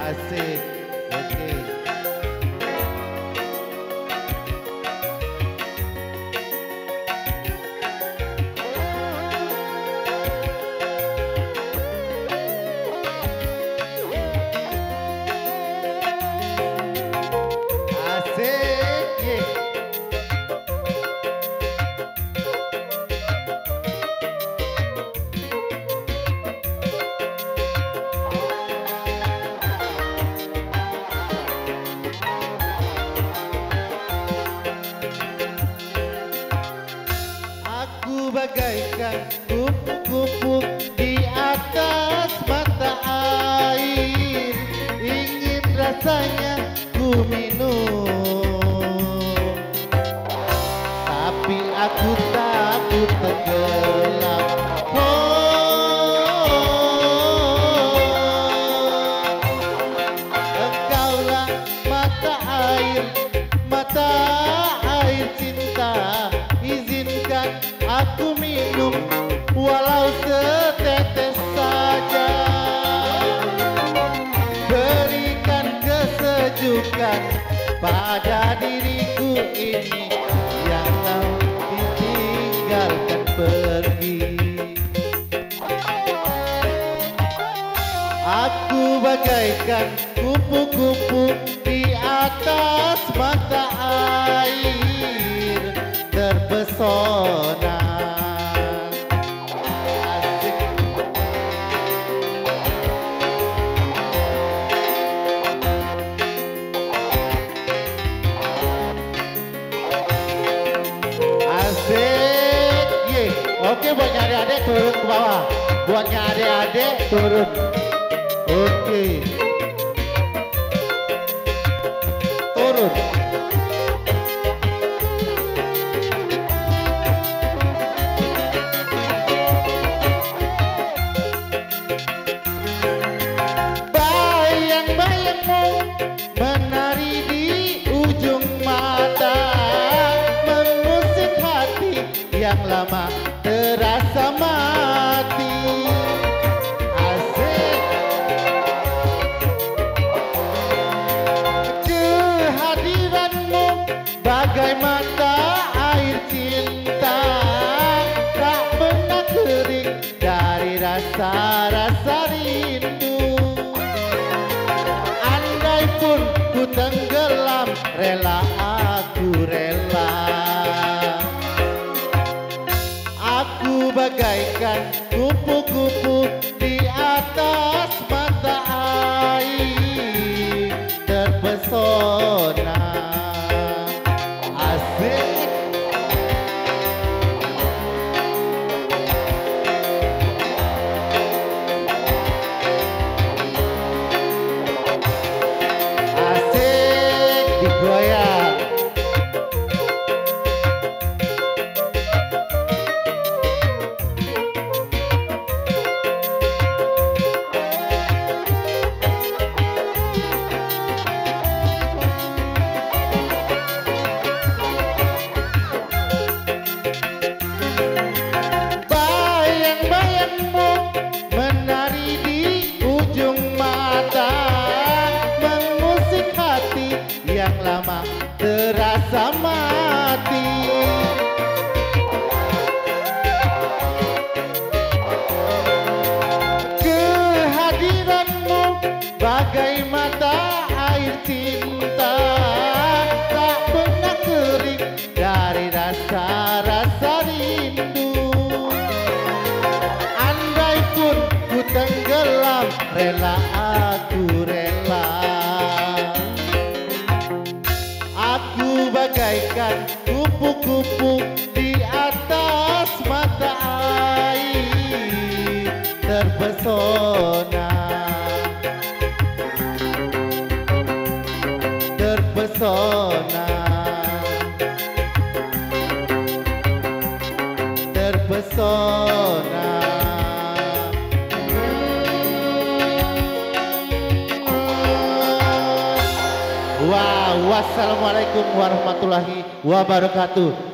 Asik. Oke. Asik. Yeah. Aku bagaikan kupu-kupu di atas mata air, ingin rasanya ku minum, tapi aku takut tenggelam. Engkaulah mata air cinta. Izinkan aku minum walau setetes saja. Berikan kesejukan pada diriku ini yang kau ditinggalkan pergi. Aku bagaikan kupu-kupu di atas mata air, terpesona. Asik. Asik. Ye. Oke, buatnya adik-adik turun ke bawah. Buatnya adik-adik turun. Oke. Turun. Bayang-bayangmu menari di ujung mata, mengusik hati yang lama terasa mati. Asik. Kehadiranmu bagai mata air cinta, tak pernah kering dari rasa-rasa rindu. Andai pun ku tenggelam, rela aku rela. Aku bagaikan kupu-kupu di atas mata air, terpesona. Asik. Asik, digoyang. Bayang-bayangmu menari di ujung mata, mengusik hati yang lama terasa mati. Kehadiranmu bagai mata air cinta, tak pernah kering dari rasa-rasa rindu. Andai pun ku tenggelam, rela aku rela. Aku bagaikan kupu-kupu di atas mata air, terpesona. Terpesona. Terpesona. Wow, wassalamualaikum warahmatullahi wabarakatuh.